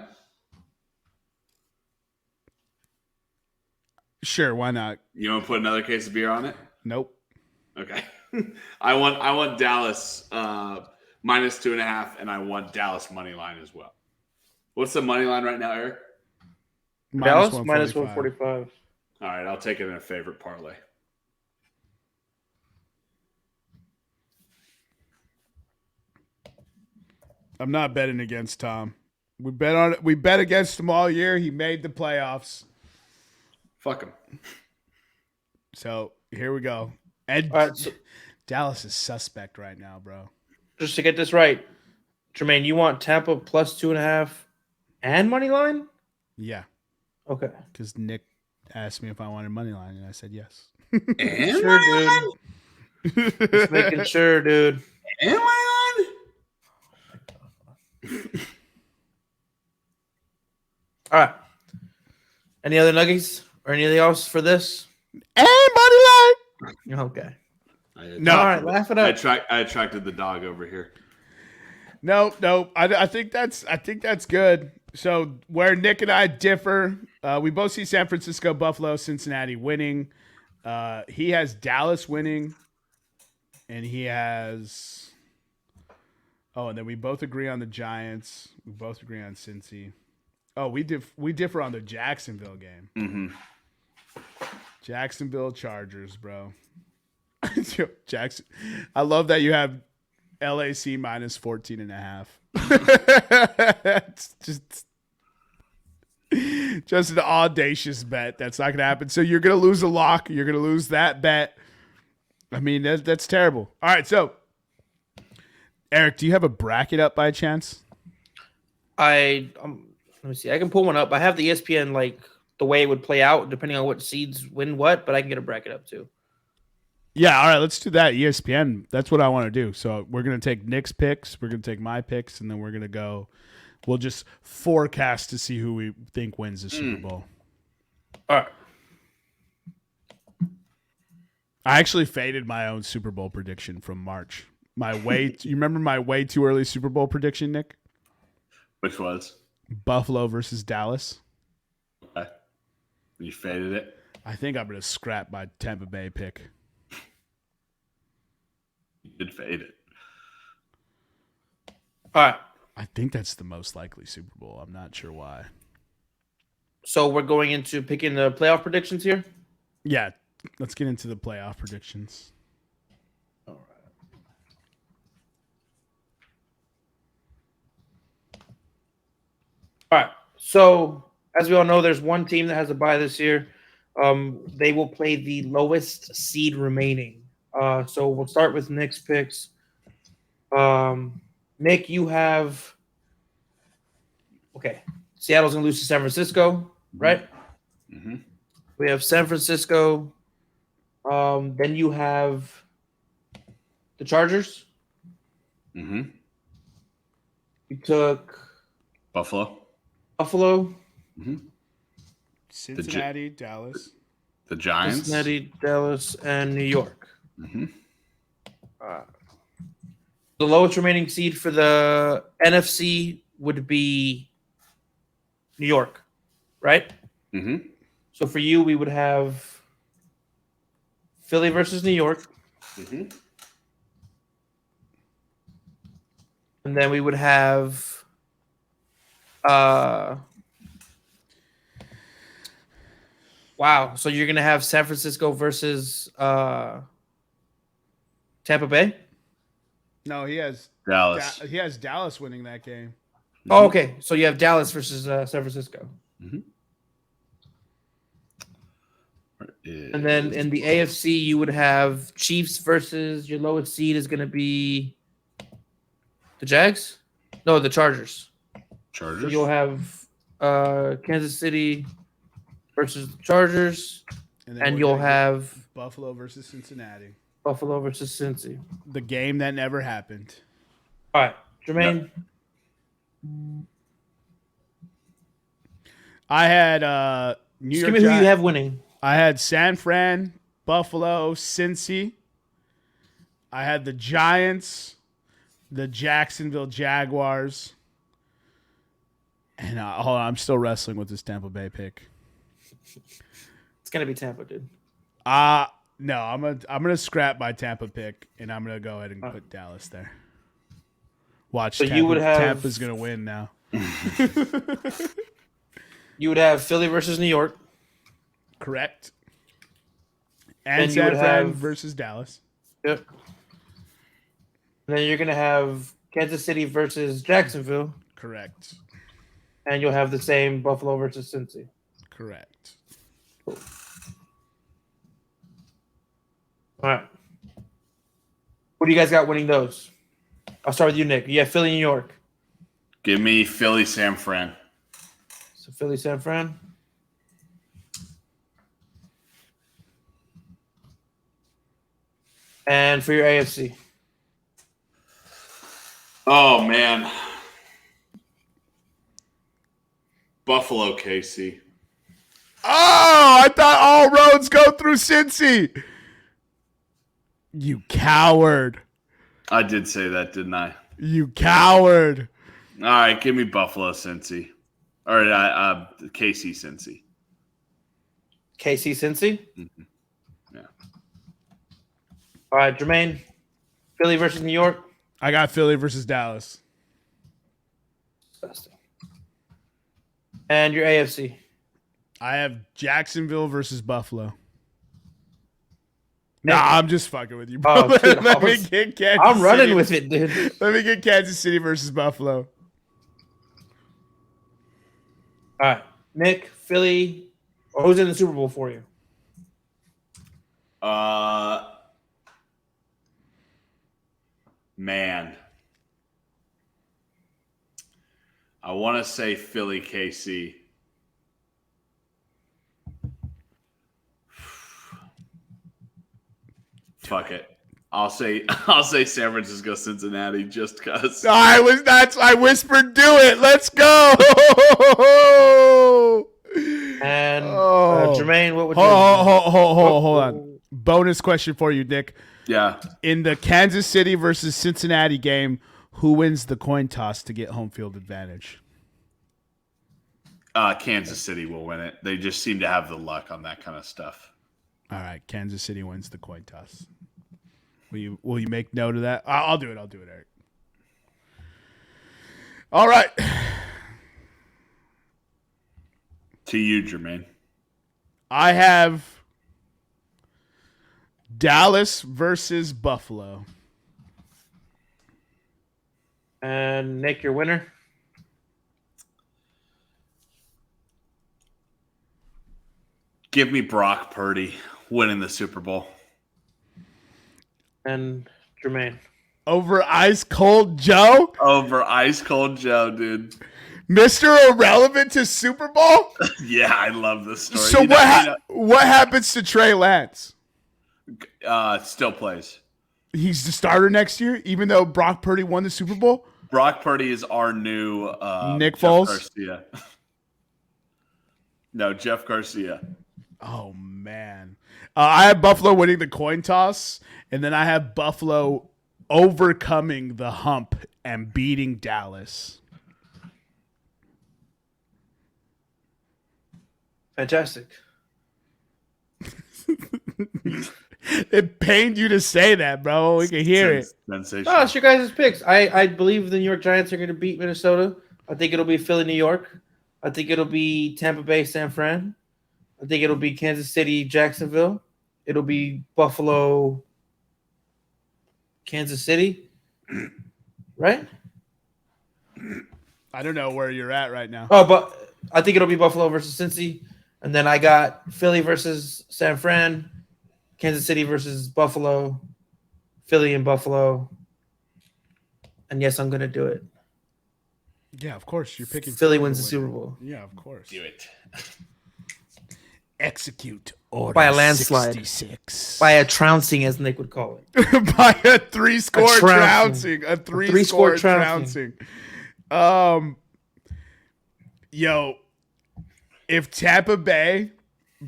A: Sure, why not?
B: You want to put another case of beer on it?
A: Nope.
B: Okay. I want Dallas -2.5, and I want Dallas money line as well. What's the money line right now, Eric?
C: Dallas -145.
B: All right, I'll take it in a favorite parlay.
A: I'm not betting against Tom. We bet against him all year. He made the playoffs.
B: Fuck him.
A: So here we go. And
C: right,
A: Dallas is suspect right now, bro.
C: Just to get this right, Jermaine, you want Tampa +2.5 and money line?
A: Yeah.
C: Okay.
A: Because Nick asked me if I wanted money line, and I said yes.
B: And
C: sure, dude. Just making sure, dude.
B: And money line?
C: All right. Any other nuggies or anything else for this?
A: And money line.
C: Okay.
A: No.
C: All right, laugh it up.
B: I attracted the dog over here.
A: No. I think that's good. So where Nick and I differ, we both see San Francisco, Buffalo, Cincinnati winning. He has Dallas winning, and he has. Oh, and then we both agree on the Giants. We both agree on Cincy. Oh, we differ on the Jacksonville game.
B: Mm-hmm.
A: Jacksonville Chargers, bro. Jackson. I love that you have LAC -14.5. It's just an audacious bet. That's not going to happen. So you're going to lose a lock. You're going to lose that bet. I mean, that's terrible. All right, so Eric, do you have a bracket up by chance?
C: Let me see. I can pull one up. I have the ESPN like the way it would play out depending on what seeds win what, but I can get a bracket up too.
A: Yeah, all right, let's do that. ESPN, that's what I want to do. So we're going to take Nick's picks, we're going to take my picks, and then we're going to go. We'll just forecast to see who we think wins the Super Bowl.
C: All right.
A: I actually faded my own Super Bowl prediction from March. You remember my way too early Super Bowl prediction, Nick?
B: Which was?
A: Buffalo versus Dallas.
B: Okay. You faded it?
A: I think I'm going to scrap my Tampa Bay pick.
B: did fade it.
C: All right.
A: I think that's the most likely Super Bowl. I'm not sure why.
C: So we're going into picking the playoff predictions here.
A: Yeah, let's get into the playoff predictions.
C: All right. So as we all know, there's one team that has a bye this year. They will play the lowest seed remaining. So we'll start with Nick's picks. Nick, you have Seattle's gonna lose to San Francisco, right?
B: Mm-hmm.
C: We have San Francisco. Then you have the Chargers.
B: Mm-hmm.
C: You took
B: Buffalo.
C: Mm-hmm.
A: Cincinnati, Dallas.
B: The Giants.
C: Cincinnati, Dallas, and New York.
B: Mm-hmm.
C: The lowest remaining seed for the NFC would be New York, right?
B: Mm-hmm.
C: So for you, we would have Philly versus New York.
B: Mm-hmm.
C: And then we would have wow. So you're going to have San Francisco versus Tampa Bay?
A: No, he has
B: Dallas.
A: he has Dallas winning that game.
B: Mm-hmm.
C: Oh, okay. So you have Dallas versus San Francisco.
B: Mm-hmm.
C: And then in the AFC, you would have Chiefs versus your lowest seed is going to be the Jags? No, the Chargers.
B: Chargers.
C: So you'll have Kansas City versus the Chargers,
A: then
C: and
A: we're
C: you'll
A: gonna get
C: have
A: Buffalo versus Cincinnati.
C: Buffalo versus Cincy.
A: The game that never happened.
C: All right, Jermaine.
A: I had New
C: Just
A: York.
C: give me who you have winning.
A: I had San Fran, Buffalo, Cincy. I had the Giants, the Jacksonville Jaguars, and hold on, I'm still wrestling with this Tampa Bay pick.
C: It's gonna be Tampa, dude.
A: No, I'm gonna scrap my Tampa pick, and I'm gonna go ahead and put Dallas there. Watch,
C: So
A: Tampa,
C: you would have
A: Tampa's gonna win now.
C: You would have Philly versus New York.
A: Correct. And
C: Then you
A: San
C: would
A: Fran
C: have
A: versus Dallas.
C: Yep. And then you're gonna have Kansas City versus Jacksonville,
A: Correct.
C: and you'll have the same Buffalo versus Cincy.
A: Correct.
C: All right. What do you guys got winning those? I'll start with you, Nick. You have Philly, New York.
B: Give me Philly, San Fran.
C: So Philly, San Fran. And for your AFC.
B: Oh, man. Buffalo, KC.
A: Oh, I thought all roads go through Cincy. You coward.
B: I did say that, didn't I?
A: You coward.
B: All right, give me Buffalo, Cincy. Or KC, Cincy.
C: KC, Cincy.
B: Mm-hmm. Yeah.
C: All right, Jermaine. Philly versus New York.
A: I got Philly versus Dallas.
C: Disgusting. And your AFC.
A: I have Jacksonville versus Buffalo.
C: Nick.
A: Nah, I'm just fucking with you, bro.
C: Oh, dude,
A: Let me get Kansas
C: I'm running
A: City.
C: with it, dude.
A: Let me get Kansas City versus Buffalo.
C: All right, Nick, Philly. Who's in the Super Bowl for you?
B: Man. I want to say Philly, KC. Fuck it. I'll say San Francisco, Cincinnati, just because.
A: I whispered, do it. Let's go.
C: And
A: Oh.
C: Jermaine, what would you?
A: Hold on. Bonus question for you, Nick.
B: Yeah.
A: In the Kansas City versus Cincinnati game, who wins the coin toss to get home field advantage?
B: Kansas City will win it. They just seem to have the luck on that kind of stuff.
A: All right, Kansas City wins the coin toss. Will you make note of that? I'll do it. I'll do it, Eric. All right.
B: To you, Jermaine.
A: I have Dallas versus Buffalo.
C: And Nick, your winner?
B: Give me Brock Purdy winning the Super Bowl.
C: And Jermaine?
A: Over Ice Cold Joe?
B: Over Ice Cold Joe, dude.
A: Mr. Irrelevant to Super Bowl?
B: Yeah, I love this story.
A: So what happens to Trey Lance?
B: Still plays.
A: He's the starter next year, even though Brock Purdy won the Super Bowl?
B: Brock Purdy is our new
A: Nick Foles?
B: Garcia. No, Jeff Garcia.
A: Oh, man. I have Buffalo winning the coin toss, and then I have Buffalo overcoming the hump and beating Dallas.
C: Fantastic.
A: It pained you to say that, bro. We can hear it.
B: Sensational.
C: No, it's your guys' picks. I believe the New York Giants are going to beat Minnesota. I think it'll be Philly, New York. I think it'll be Tampa Bay, San Fran. I think it'll be Kansas City, Jacksonville. It'll be Buffalo, Kansas City. Right?
A: I don't know where you're at right now.
C: Oh, but I think it'll be Buffalo versus Cincy. And then I got Philly versus San Fran, Kansas City versus Buffalo, Philly and Buffalo. And yes, I'm going to do it.
A: Yeah, of course. You're picking
C: Philly wins the Super Bowl.
A: Yeah, of course.
B: Do it.
A: Execute order
C: By a landslide.
A: 66.
C: By a trouncing, as Nick would call it.
A: By a three-score
C: trouncing.
A: trouncing. A three-score trouncing. Yo, if Tampa Bay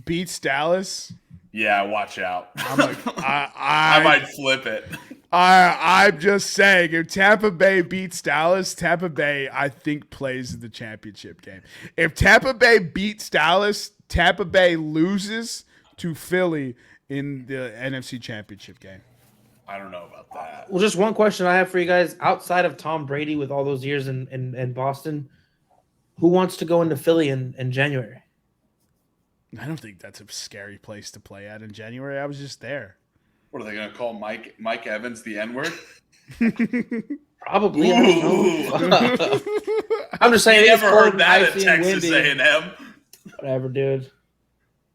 A: beats Dallas,
B: Yeah, watch out.
A: I'm like,
B: I might flip it.
A: I'm just saying, if Tampa Bay beats Dallas, Tampa Bay, I think, plays the championship game. If Tampa Bay beats Dallas, Tampa Bay loses to Philly in the NFC Championship game.
B: I don't know about that.
C: Well, just one question I have for you guys. Outside of Tom Brady with all those years in Boston, who wants to go into Philly in January?
A: I don't think that's a scary place to play at in January. I was just there.
B: What are they going to call Mike Evans the N-word?
C: Probably. I don't know. I'm just saying.
B: You
C: it's
B: never
C: cold
B: heard
C: and
B: that
C: icy
B: at
C: and
B: Texas
C: windy.
B: A&M?
C: Whatever, dude.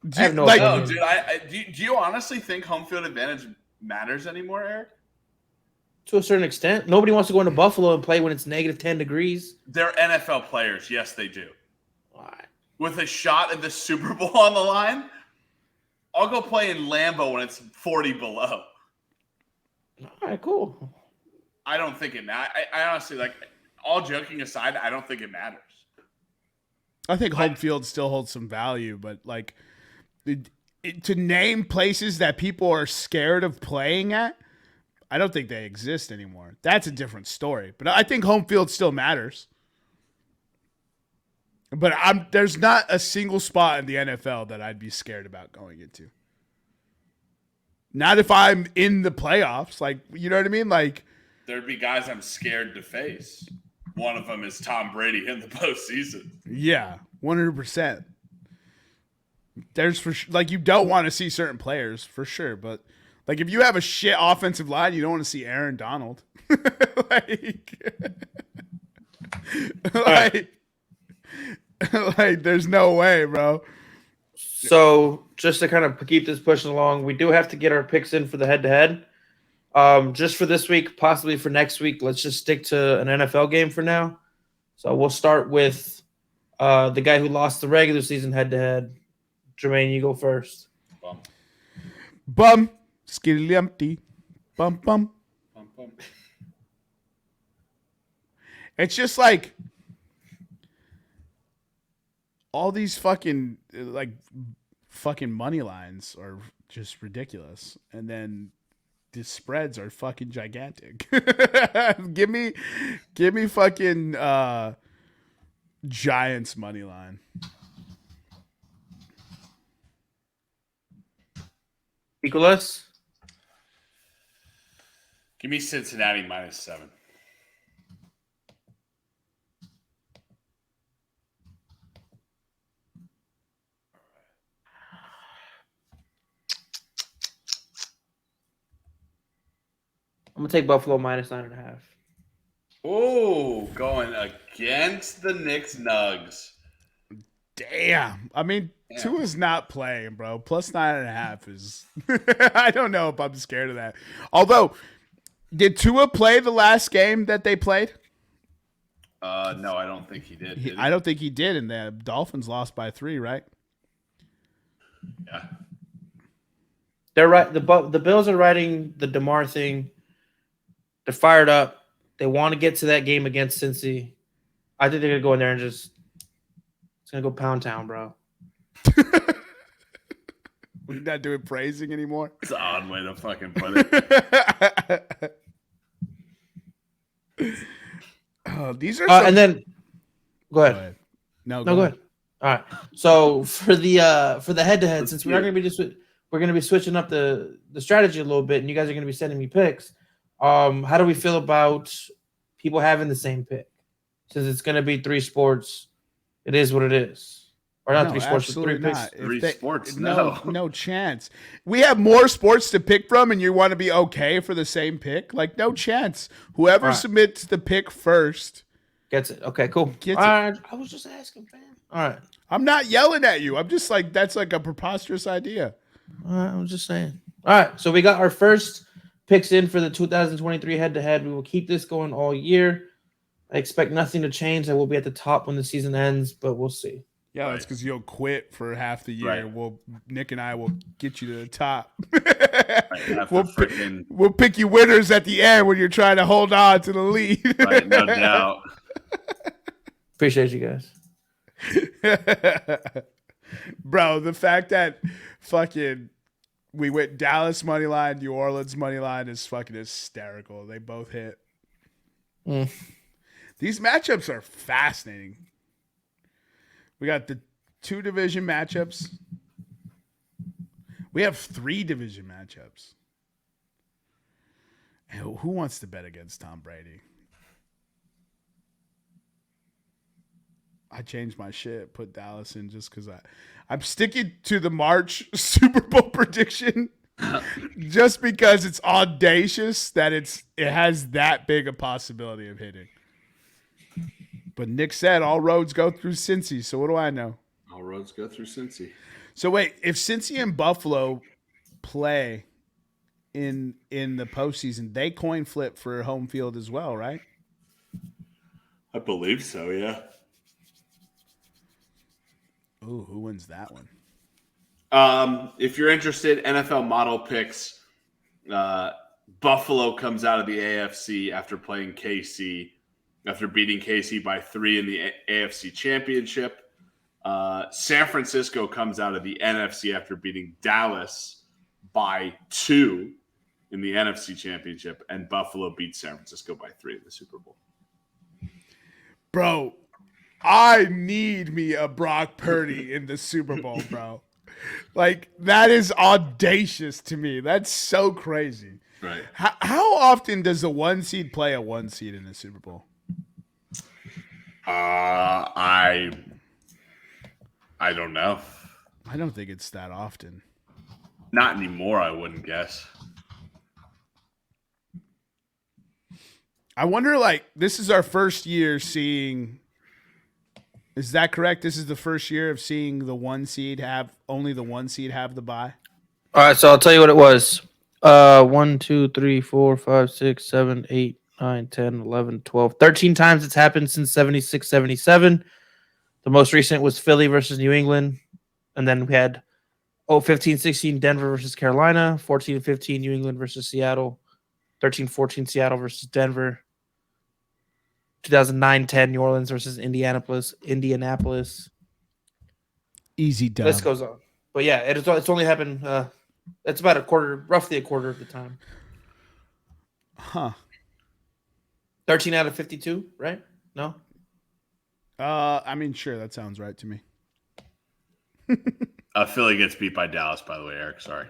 A: Do
C: I have no
A: like,
C: opinion.
B: Dude, do you honestly think home field advantage matters anymore, Eric?
C: To a certain extent. Nobody wants to go into Buffalo and play when it's negative 10 degrees.
B: They're NFL players. Yes, they do.
C: All right.
B: With a shot at the Super Bowl on the line, I'll go play in Lambeau when it's 40 below.
C: All right, cool.
B: I don't think it matters. I honestly, like, all joking aside, I don't think it matters.
A: I think home field still holds some value, but like to name places that people are scared of playing at, I don't think they exist anymore. That's a different story. But I think home field still matters. But there's not a single spot in the NFL that I'd be scared about going into. Not if I'm in the playoffs. Like, you know what I mean? Like,
B: There'd be guys I'm scared to face. One of them is Tom Brady in the postseason.
A: yeah, 100%. There's like, you don't want to see certain players for sure, but like if you have a shit offensive line, you don't want to see Aaron Donald. like there's no way, bro.
C: So just to kind of keep this pushing along, we do have to get our picks in for the head-to-head. Just for this week, possibly for next week, let's just stick to an NFL game for now. So we'll start with the guy who lost the regular season head-to-head. Jermaine, you go first.
A: Bum. Skitty empty. Bum, bum. It's just like all these fucking money lines are just ridiculous. And then the spreads are fucking gigantic. give me fucking Giants money line.
C: Nicholas?
B: Give me Cincinnati -7.
C: I'm gonna take Buffalo -9.5.
B: Oh, going against the Knicks Nugs.
A: Damn. I mean,
B: Yeah.
A: Tua's not playing, bro. +9.5 is. I don't know if I'm scared of that. Although, did Tua play the last game that they played?
B: No, I don't think he did. Did he?
A: I don't think he did, and the Dolphins lost by 3, right?
B: Yeah.
C: They're right. The Bills are riding the DeMar thing. They're fired up. They want to get to that game against Cincy. I think they're gonna go in there and it's gonna go pound town, bro.
A: We're not doing praising anymore.
B: It's an odd way to fucking put it.
A: Oh, these are
C: and then go ahead.
A: Go ahead. No,
C: go ahead. All right. So for the head-to-head, since we are going to be we're going to be switching up the strategy a little bit, and you guys are going to be sending me picks. How do we feel about people having the same pick? Since it's going to be 3 sports, it is what it is. Or not 3 sports, but 3 picks.
B: Three sports.
A: No chance. We have more sports to pick from, and you want to be okay for the same pick? Like, no chance. Whoever submits the pick first
C: gets it. Okay, cool.
A: Gets
C: All right. I was just asking, fam. All right.
A: I'm not yelling at you. I'm just like, that's like a preposterous idea.
C: All right, I was just saying. All right, so we got our first picks in for the 2023 head-to-head. We will keep this going all year. I expect nothing to change. I will be at the top when the season ends, but we'll see.
A: Yeah, that's because you'll quit for half the year.
B: Right.
A: Nick and I will get you to the top.
B: Right,
A: we'll pick you winners at the end when you're trying to hold on to the lead.
B: Right, no doubt.
C: Appreciate you guys.
A: Bro, the fact that fucking we went Dallas money line, New Orleans money line is fucking hysterical. They both hit. These matchups are fascinating. We got the 2 division matchups. We have 3 division matchups. And who wants to bet against Tom Brady? I changed my shit, put Dallas in just because I'm sticking to the March Super Bowl prediction just because it's audacious that it has that big a possibility of hitting. But Nick said all roads go through Cincy, so what do I know?
B: All roads go through Cincy.
A: So wait, if Cincy and Buffalo play in the postseason, they coin flip for home field as well, right?
B: I believe so, yeah.
A: Ooh, who wins that one?
B: If you're interested, NFL model picks. Buffalo comes out of the AFC after playing KC, after beating KC by 3 in the AFC Championship. San Francisco comes out of the NFC after beating Dallas by 2 in the NFC Championship, and Buffalo beats San Francisco by 3 in the Super Bowl.
A: Bro, I need me a Brock Purdy in the Super Bowl, bro. Like, that is audacious to me. That's so crazy.
B: Right.
A: How often does a 1 seed play a 1 seed in the Super Bowl?
B: I don't know.
A: I don't think it's that often.
B: Not anymore, I wouldn't guess.
A: I wonder, like, this is our first year seeing. Is that correct? This is the first year of seeing the 1 seed have only the 1 seed have the bye.
C: All right, so I'll tell you what it was. 1, 2, 3, 4, 5, 6, 7, 8, 9, 10, 11, 12. 13 times it's happened since 76, 77. The most recent was Philly versus New England. And then we had 15, 16 Denver versus Carolina, 14, 15 New England versus Seattle, 13, 14 Seattle versus Denver, 2009-10 New Orleans versus Indianapolis.
A: Easy dub.
C: This goes on. But yeah, it's only happened it's about roughly a quarter of the time.
A: Huh.
C: 13 out of 52, right? No?
A: I mean, sure, that sounds right to me.
B: Philly gets beat by Dallas, by the way, Eric. Sorry.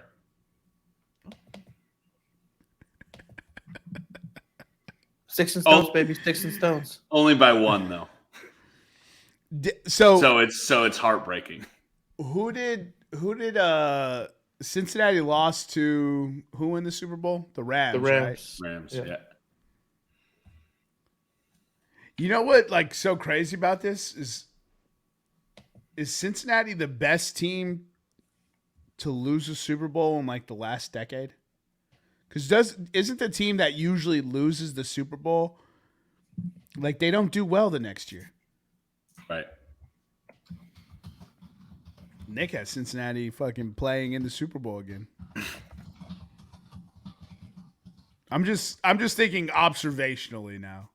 C: Sticks and stones, baby. Sticks and stones.
B: Only by one though.
A: So
B: it's heartbreaking.
A: Who did Cincinnati lost to who in the Super Bowl? The Rams.
C: Rams.
A: Right?
B: Rams, yeah.
A: You know what? Like so crazy about this is Cincinnati the best team to lose a Super Bowl in like the last decade? Because isn't the team that usually loses the Super Bowl like they don't do well the next year?
B: Right.
A: Nick has Cincinnati fucking playing in the Super Bowl again. I'm just thinking observationally now.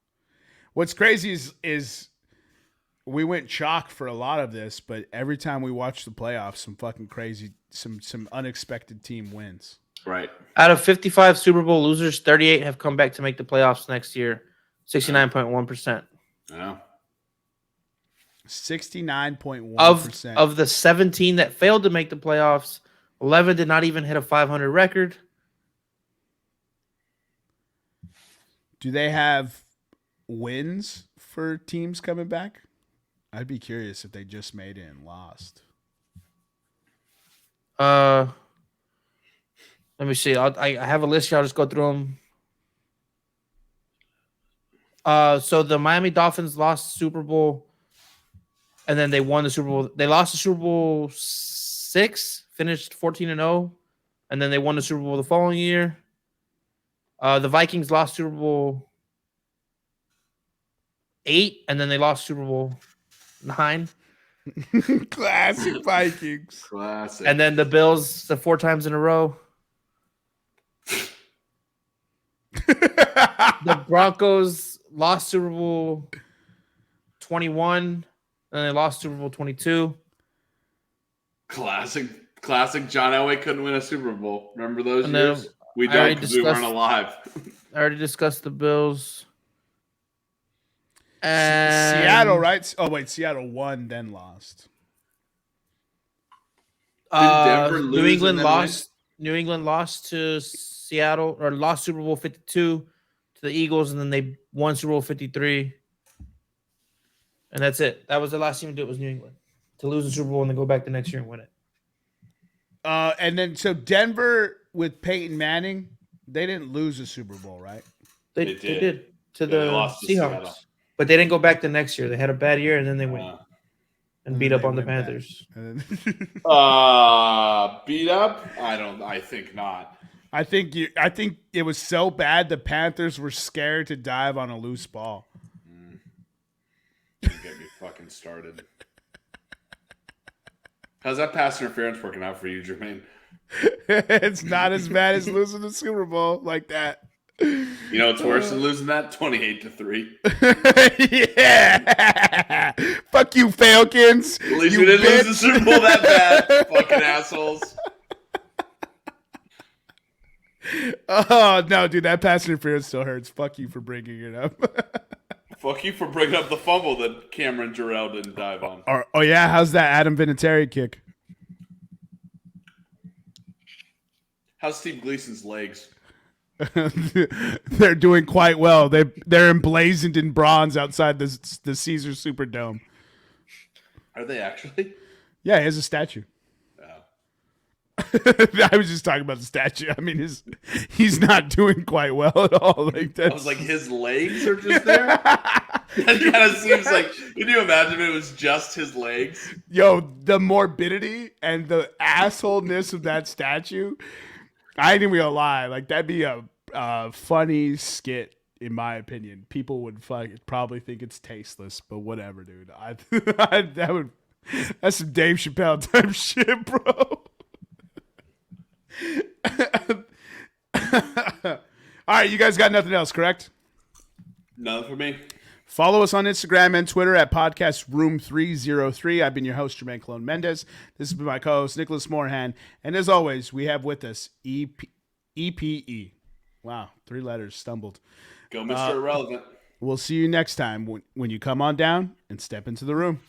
A: What's crazy is we went chalk for a lot of this, but every time we watch the playoffs, some fucking crazy, some unexpected team wins.
B: Right.
C: Out of 55 Super Bowl losers, 38 have come back to make the playoffs next year. 69.1%.
B: Yeah.
A: 69.1%.
C: Of the 17 that failed to make the playoffs, 11 did not even hit a 500 record.
A: Do they have wins for teams coming back? I'd be curious if they just made it and lost.
C: Let me see. I have a list here. I'll just go through them. So the Miami Dolphins lost the Super Bowl, and then they won the Super Bowl. They lost the Super Bowl 6, finished 14-0, and then they won the Super Bowl the following year. The Vikings lost Super Bowl 8, and then they lost Super Bowl 9.
A: Classic Vikings.
B: Classic.
C: And then the Bills, the 4 times in a row. The Broncos lost Super Bowl 21, and they lost Super Bowl 22.
B: Classic John Elway couldn't win a Super Bowl. Remember those
C: And
B: years? We don't because we weren't alive.
C: I already discussed the Bills. And
A: Seattle, right? Oh, wait. Seattle won, then lost.
B: Denver lose
C: New England
B: and then
C: lost. New England lost to Seattle, or lost Super Bowl 52 to the Eagles, and then they won Super Bowl 53. And that's it. That was the last team to do it, was New England. To lose the Super Bowl and then go back the next year and win it.
A: And then, so Denver with Peyton Manning, they didn't lose a Super Bowl, right?
C: They did. To the
B: lost to
C: Seahawks.
B: Seattle.
C: But they didn't go back the next year. They had a bad year, and then they went and beat up on the Panthers.
B: Beat up? I think not.
A: I think it was so bad the Panthers were scared to dive on a loose ball.
B: Don't get me fucking started. How's that pass interference working out for you, Jermaine?
A: It's not as bad as losing the Super Bowl like that.
B: You know what's worse than losing that? 28-3.
A: Yeah. Fuck you, Falcons.
B: At least we didn't lose the Super Bowl that bad, fucking assholes.
A: Oh, no, dude, that pass interference still hurts. Fuck you for bringing it up.
B: Fuck you for bringing up the fumble that Cameron Jarrell didn't dive on.
A: Oh, yeah, how's that Adam Vinatieri kick?
B: How's Steve Gleason's legs?
A: They're doing quite well. They're emblazoned in bronze outside the Caesar Superdome.
B: Are they actually?
A: Yeah, he has a statue.
B: Oh.
A: I was just talking about the statue. I mean, he's not doing quite well at all. Like that.
B: I was like, his legs are just there? That kind of seems like, can you imagine if it was just his legs?
A: Yo, the morbidity and the assholeness of that statue. I ain't even gonna lie. Like, that'd be a funny skit, in my opinion. People would probably think it's tasteless, but whatever, dude. That's some Dave Chappelle type shit, bro. All right, you guys got nothing else, correct?
B: Nothing for me.
A: Follow us on Instagram and Twitter at Podcast Room303. I've been your host, Jermaine Cologne Mendez. This has been my co-host, Nicholas Moorhan. And as always, we have with us EPE. Wow, 3 letters, stumbled.
B: Go Mr. Irrelevant.
A: We'll see you next time when you come on down and step into the room.